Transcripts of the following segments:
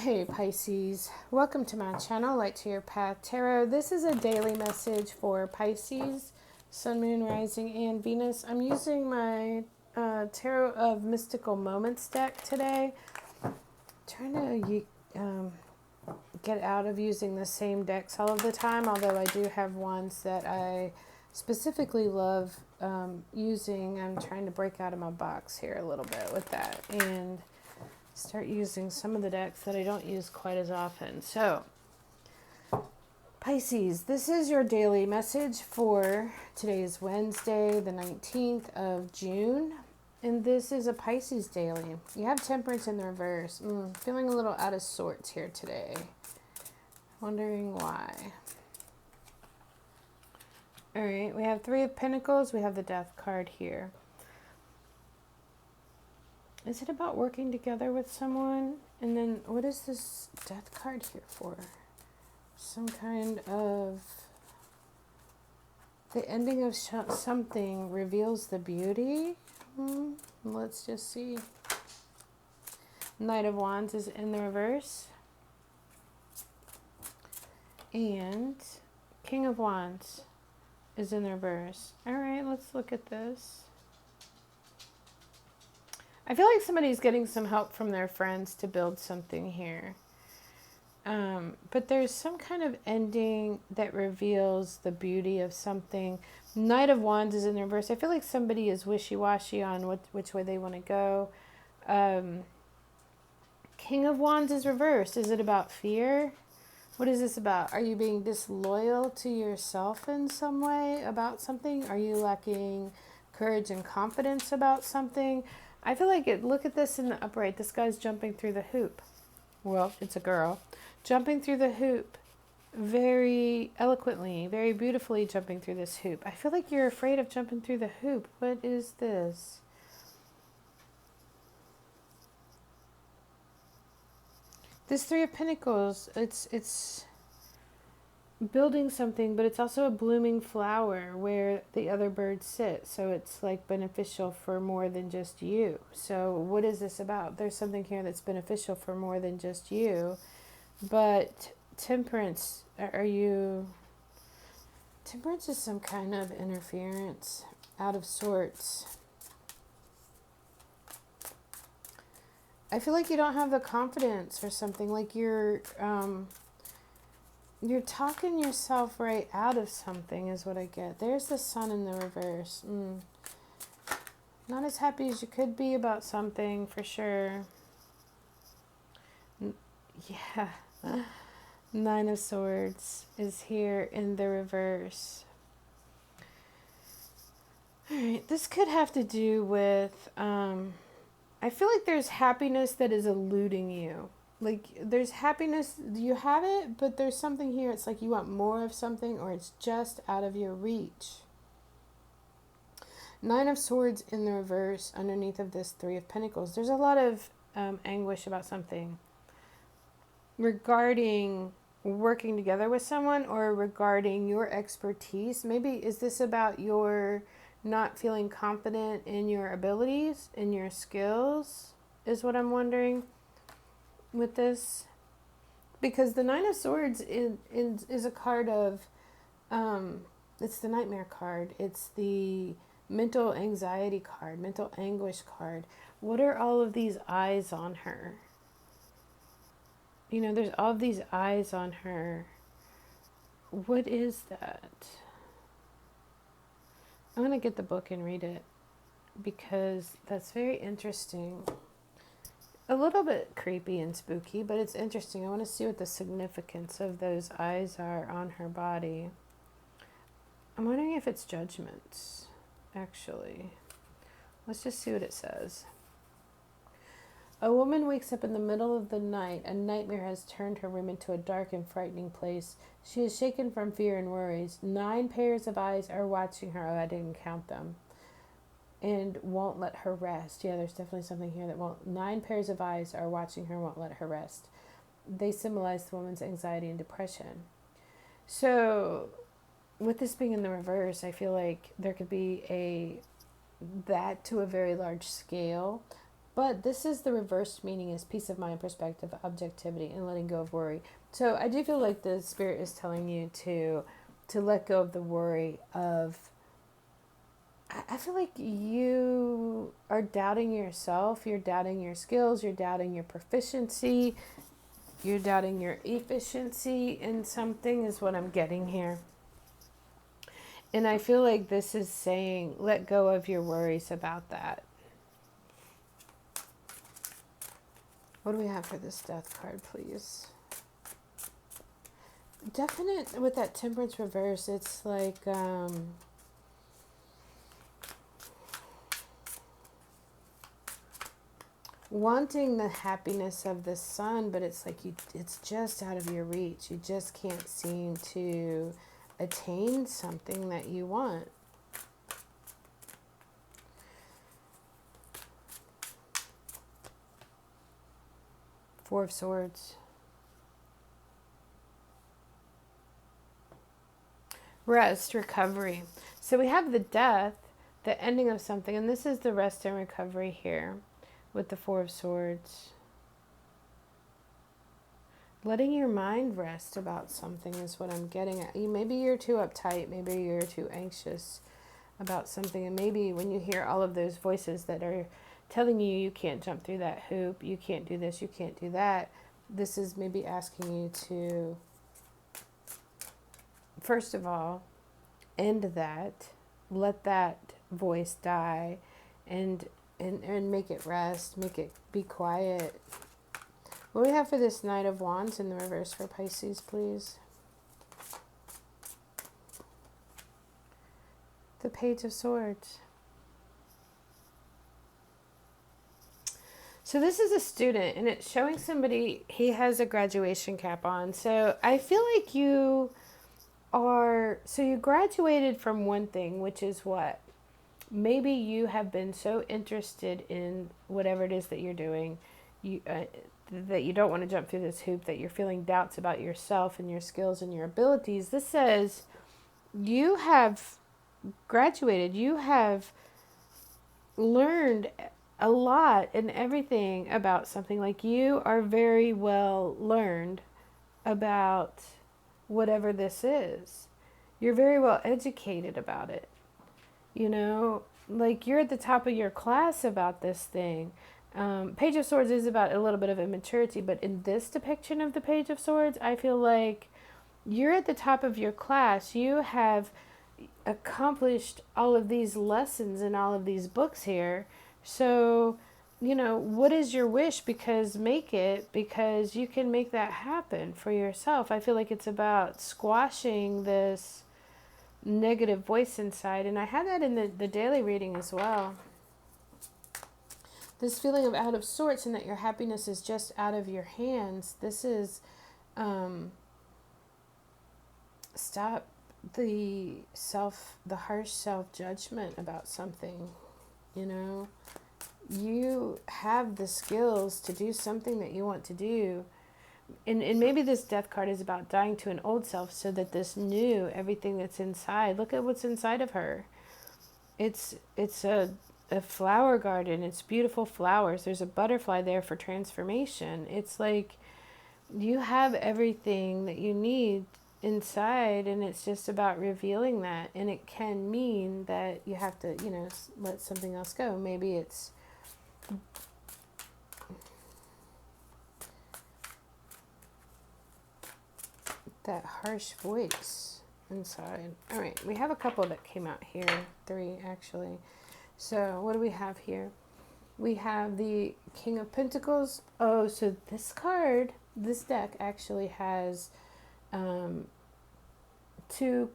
Hey Pisces, welcome to my channel, Light to Your Path Tarot. This is a daily message for Pisces, Sun, Moon, Rising, and Venus. I'm using my Tarot of Mystical Moments deck today. Trying to get out of using the same decks all of the time, although I do have ones that I specifically love using. I'm trying to break out of my box here a little bit with that and start using some of the decks that I don't use quite as often. So, Pisces, this is your daily message for today's Wednesday, the 19th of June. And this is a Pisces daily. You have Temperance in the reverse. Feeling a little out of sorts here today. Wondering why. All right, we have Three of Pentacles. We have the Death card here. Is it about working together with someone? And then what is this Death card here for? Some kind of... The ending of something reveals the beauty. Let's just see. Knight of Wands is in the reverse. And King of Wands is in the reverse. All right, let's look at this. I feel like somebody's getting some help from their friends to build something here. But there's some kind of ending that reveals the beauty of something. Knight of Wands is in the reverse. I feel like somebody is wishy-washy on which way they want to go. King of Wands is reversed. Is it about fear? What is this about? Are you being disloyal to yourself in some way about something? Are you lacking courage and confidence about something? I feel like look at this in the upright. This guy's jumping through the hoop. Well, it's a girl. Jumping through the hoop very eloquently, very beautifully jumping through this hoop. I feel like you're afraid of jumping through the hoop. What is this? This Three of Pentacles, it's building something, but it's also a blooming flower where the other birds sit. So it's like beneficial for more than just you. So what is this about? There's something here that's beneficial for more than just you. But Temperance, Temperance is some kind of interference, out of sorts. I feel like you don't have the confidence or something, like you're talking yourself right out of something is what I get. There's the Sun in the reverse. Not as happy as you could be about something, for sure. Yeah. Nine of Swords is here in the reverse. Alright, this could have to do with... I feel like there's happiness that is eluding you. Like, there's happiness, you have it, but there's something here. It's like you want more of something, or it's just out of your reach. Nine of Swords in the reverse underneath of this Three of Pentacles. There's a lot of anguish about something regarding working together with someone, or regarding your expertise. Maybe is this about your not feeling confident in your abilities, in your skills, is what I'm wondering with this. Because the Nine of Swords is a card of, it's the nightmare card. It's the mental anxiety card, mental anguish card. What are all of these eyes on her? You know, there's all of these eyes on her. What is that? I'm going to get the book and read it, because that's very interesting. A little bit creepy and spooky, but it's interesting. I want to see what the significance of those eyes are on her body. I'm wondering if it's judgments, actually. Let's just see what it says. A woman wakes up in the middle of the night. A nightmare has turned her room into a dark and frightening place. She is shaken from fear and worries. 9 pairs of eyes are watching her. Oh, I didn't count them. And won't let her rest. Yeah, there's definitely something here that won't. 9 pairs of eyes are watching her, won't let her rest. They symbolize the woman's anxiety and depression. So, with this being in the reverse, I feel like there could be that to a very large scale. But this is the reversed meaning, is peace of mind, perspective, objectivity, and letting go of worry. So I do feel like the Spirit is telling you to let go of the worry of, I feel like you are doubting yourself, you're doubting your skills, you're doubting your proficiency, you're doubting your efficiency in something, is what I'm getting here. And I feel like this is saying, let go of your worries about that. What do we have for this death card, please? Definite with that temperance reverse, it's like, wanting the happiness of the sun, but it's like it's just out of your reach. You just can't seem to attain something that you want. Four of Swords. Rest, recovery. So we have the death, the ending of something, and this is the rest and recovery here with the Four of Swords. Letting your mind rest about something is what I'm getting at. Maybe you're too uptight, maybe you're too anxious about something, and maybe when you hear all of those voices that are telling you you can't jump through that hoop, you can't do this, you can't do that, this is maybe asking you to, first of all, end that, let that voice die, and make it rest, make it be quiet. What do we have for this Knight of Wands in the reverse for Pisces, please? The Page of Swords. So this is a student, and it's showing somebody, he has a graduation cap on. So I feel like you graduated from one thing, which is what? Maybe you have been so interested in whatever it is that you're doing, that you don't want to jump through this hoop, that you're feeling doubts about yourself and your skills and your abilities. This says you have graduated, you have learned a lot and everything about something. Like, you are very well learned about whatever this is. You're very well educated about it. You know, like, you're at the top of your class about this thing. Page of Swords is about a little bit of immaturity, but in this depiction of the Page of Swords, I feel like you're at the top of your class. You have accomplished all of these lessons and all of these books here. So, you know, what is your wish? Because make it, because you can make that happen for yourself. I feel like it's about squashing this negative voice inside. And I had that in the daily reading as well. This feeling of out of sorts and that your happiness is just out of your hands. This is stop the harsh self-judgment about something. You know, you have the skills to do something that you want to do. And maybe this death card is about dying to an old self so that this new, everything that's inside, look at what's inside of her. It's a flower garden. It's beautiful flowers. There's a butterfly there for transformation. It's like you have everything that you need inside, and it's just about revealing that. And it can mean that you have to, you know, let something else go. Maybe it's that harsh voice inside. All right, we have a couple that came out here, 3 actually. So what do we have here? We have the King of Pentacles. Oh, so this card, this deck actually has 2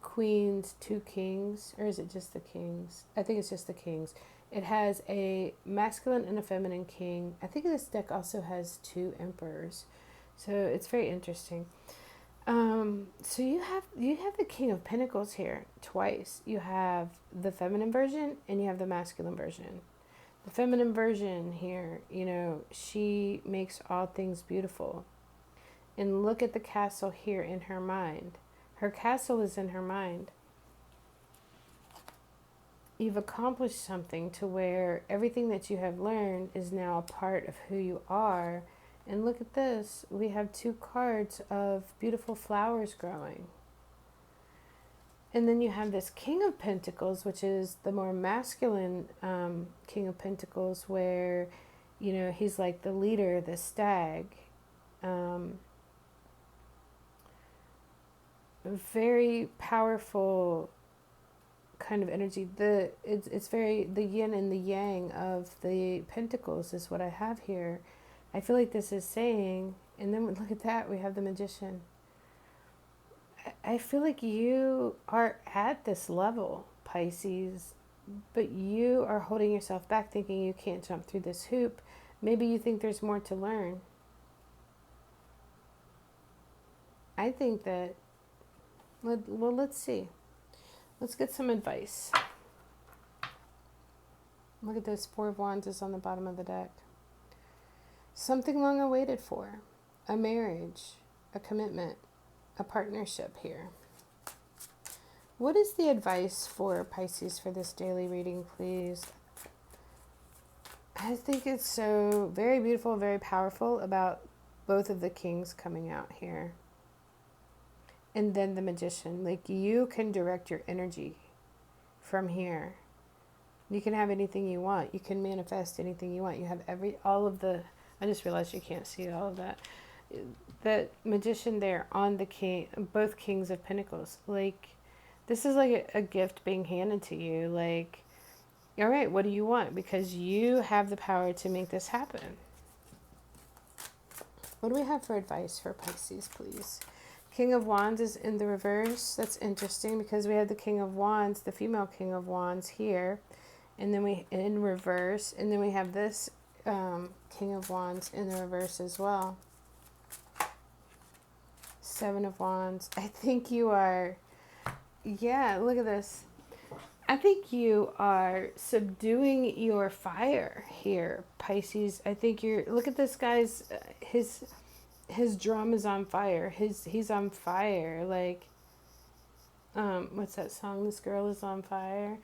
queens, 2 kings, or is it just the kings? I think it's just the kings. It has a masculine and a feminine king. I think this deck also has 2 emperors. So it's very interesting. So you have the King of Pentacles here twice. You have the feminine version and you have the masculine version. The feminine version here, you know, she makes all things beautiful. And look at the castle here in her mind. Her castle is in her mind. you've accomplished something to where everything that you have learned is now a part of who you are. And look at this. We have 2 cards of beautiful flowers growing. And then you have this King of Pentacles, which is the more masculine King of Pentacles, where, you know, he's like the leader, the stag. Very powerful kind of energy. It's very the yin and the yang of the pentacles is what I have here. I feel like this is saying, and then look at that, we have the Magician. I feel like you are at this level, Pisces, but you are holding yourself back thinking you can't jump through this hoop. Maybe you think there's more to learn. I think that, well, let's see. Let's get some advice. Look at this, 4 of Wands is on the bottom of the deck. Something long awaited for. A marriage, a commitment, a partnership here. What is the advice for Pisces for this daily reading, please? I think it's so very beautiful, very powerful about both of the kings coming out here. And then the Magician. Like, you can direct your energy from here. You can have anything you want. You can manifest anything you want. You have all of the, I just realized you can't see all of that. That Magician there on the king, both Kings of Pentacles. Like, this is like a gift being handed to you. Like, all right, what do you want? Because you have the power to make this happen. What do we have for advice for Pisces, please? King of Wands is in the reverse. That's interesting because we have the King of Wands, the female King of Wands here, and then we in reverse, and then we have this King of Wands in the reverse as well. 7 of Wands. I think you are, yeah, look at this. I think you are subduing your fire here, Pisces. I think you're, look at this guy's, his drum is on fire. He's on fire. Like, what's that song? This girl is on fire.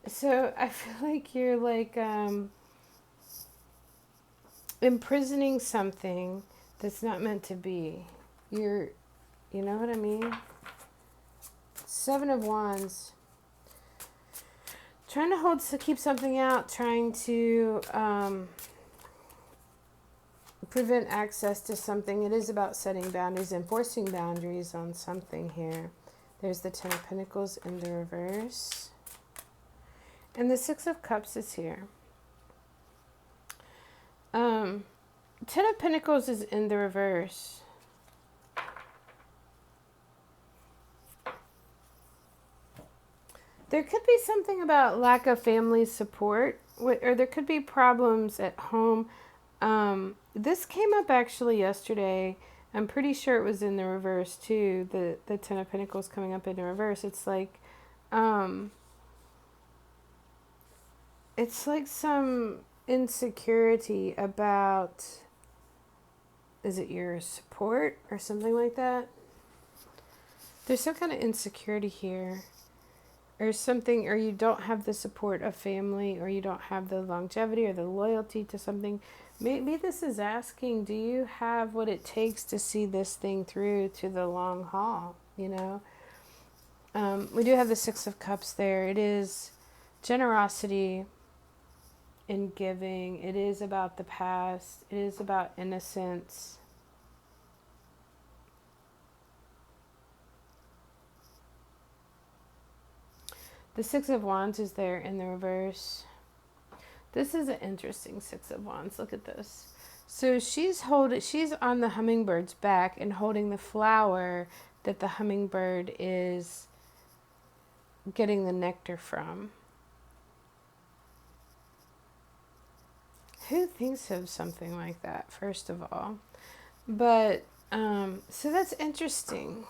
So I feel like you're like imprisoning something that's not meant to be. You know what I mean? 7 of Wands. Trying to keep something out, trying to prevent access to something. It is about setting boundaries, enforcing boundaries on something here. There's the 10 of Pentacles in the reverse. And the 6 of Cups is here. 10 of Pentacles is in the reverse. There could be something about lack of family support, or there could be problems at home. This came up actually yesterday. I'm pretty sure it was in the reverse too. The 10 of Pentacles coming up in the reverse. It's like some insecurity about, is it your support or something like that? There's some kind of insecurity here. Or something, or you don't have the support of family, or you don't have the longevity or the loyalty to something. Maybe this is asking, do you have what it takes to see this thing through to the long haul, you know? We do have the 6 of Cups there. It is generosity and giving. It is about the past. It is about innocence. The 6 of Wands is there in the reverse. This is an interesting 6 of Wands. Look at this. So she's on the hummingbird's back and holding the flower that the hummingbird is getting the nectar from. Who thinks of something like that, first of all? But, so that's interesting.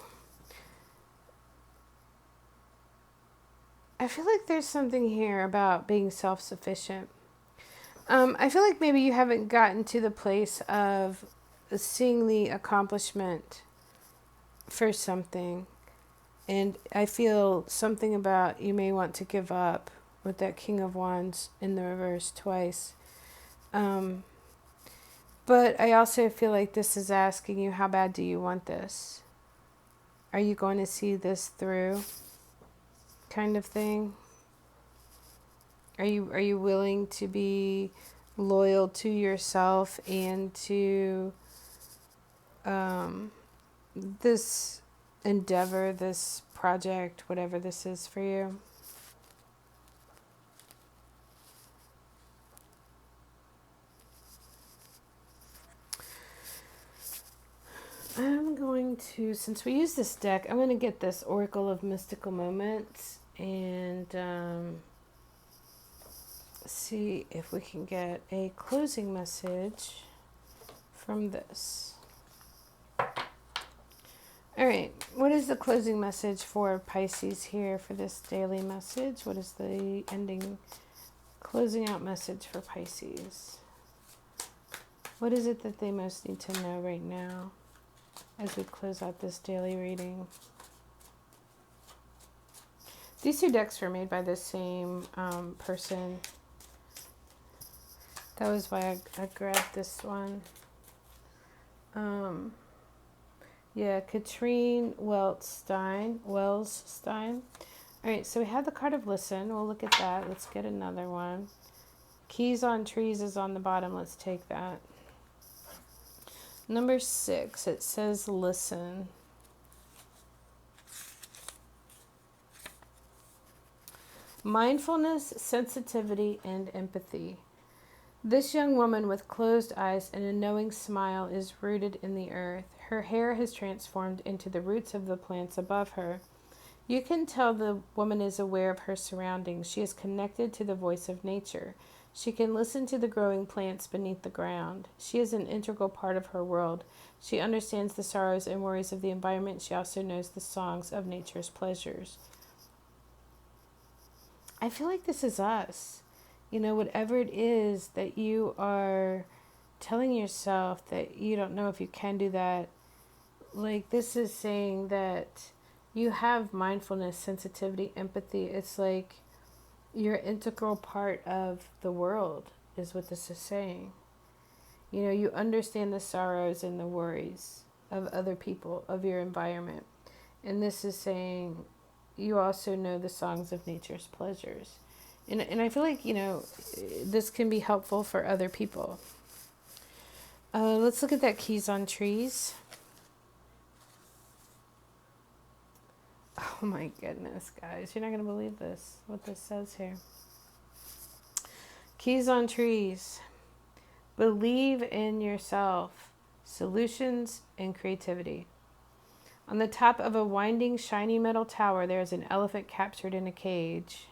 I feel like there's something here about being self-sufficient. I feel like maybe you haven't gotten to the place of seeing the accomplishment for something. And I feel something about you may want to give up with that King of Wands in the reverse twice. But I also feel like this is asking you, how bad do you want this? Are you going to see this through, kind of thing? Are you willing to be loyal to yourself and to this endeavor, this project, whatever this is for you? I'm going to, since we use this deck, I'm going to get this Oracle of Mystical Moments and see if we can get a closing message from this. All right, what is the closing message for Pisces here for this daily message? What is the ending, closing out message for Pisces? What is it that they most need to know right now as we close out this daily reading? These two decks were made by the same person. That was why I grabbed this one. Yeah, Katrine Wellstein. All right, so we have the card of Listen. We'll look at that. Let's get another one. Keys on Trees is on the bottom. Let's take that. Number 6, it says Listen. Mindfulness, sensitivity, and empathy. This young woman with closed eyes and a knowing smile is rooted in the earth. Her hair has transformed into the roots of the plants above her. You can tell the woman is aware of her surroundings. She is connected to the voice of nature. She can listen to the growing plants beneath the ground. She is an integral part of her world. She understands the sorrows and worries of the environment. She also knows the songs of nature's pleasures. I feel like this is us. You know, whatever it is that you are telling yourself that you don't know if you can do that, like this is saying that you have mindfulness, sensitivity, empathy. It's like you're an integral part of the world is what this is saying. You know, you understand the sorrows and the worries of other people, of your environment. And this is saying you also know the songs of nature's pleasures. And I feel like, you know, this can be helpful for other people. Let's look at that Keys on Trees. Oh my goodness, guys. You're not going to believe this, what this says here. Keys on Trees. Believe in yourself. Solutions and creativity. On the top of a winding, shiny metal tower, there is an elephant captured in a cage.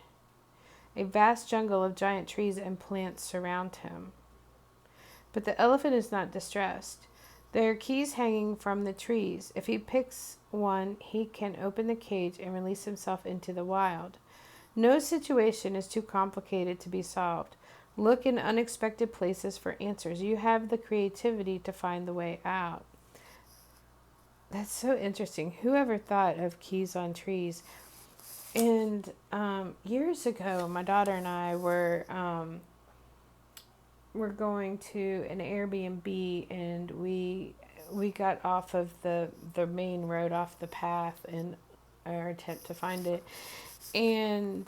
A vast jungle of giant trees and plants surround him. But the elephant is not distressed. There are keys hanging from the trees. If he picks one, he can open the cage and release himself into the wild. No situation is too complicated to be solved. Look in unexpected places for answers. You have the creativity to find the way out. That's so interesting. Whoever thought of keys on trees? And years ago, my daughter and I were going to an Airbnb, and we got off of the main road, off the path, in our attempt to find it, and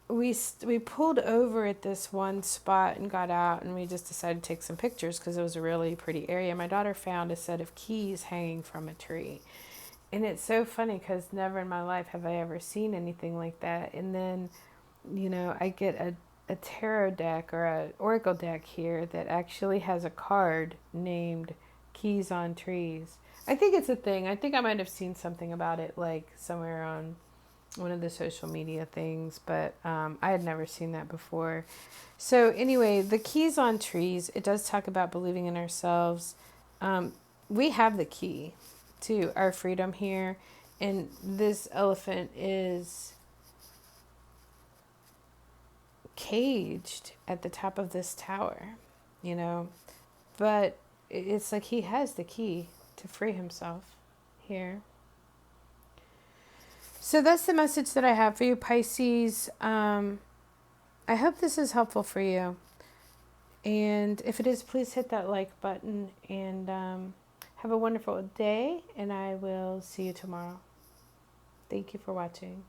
we pulled over at this one spot and got out, and we just decided to take some pictures because it was a really pretty area. My daughter found a set of keys hanging from a tree. And it's so funny because never in my life have I ever seen anything like that. And then, you know, I get a tarot deck or an oracle deck here that actually has a card named Keys on Trees. I think it's a thing. I think I might have seen something about it, like somewhere on one of the social media things, but I had never seen that before. So anyway, the Keys on Trees, it does talk about believing in ourselves. We have the key to our freedom here, and this elephant is caged at the top of this tower, you know, but it's like he has the key to free himself here. So that's the message that I have for you, Pisces. I hope this is helpful for you. And if it is, please hit that like button and have a wonderful day. And I will see you tomorrow. Thank you for watching.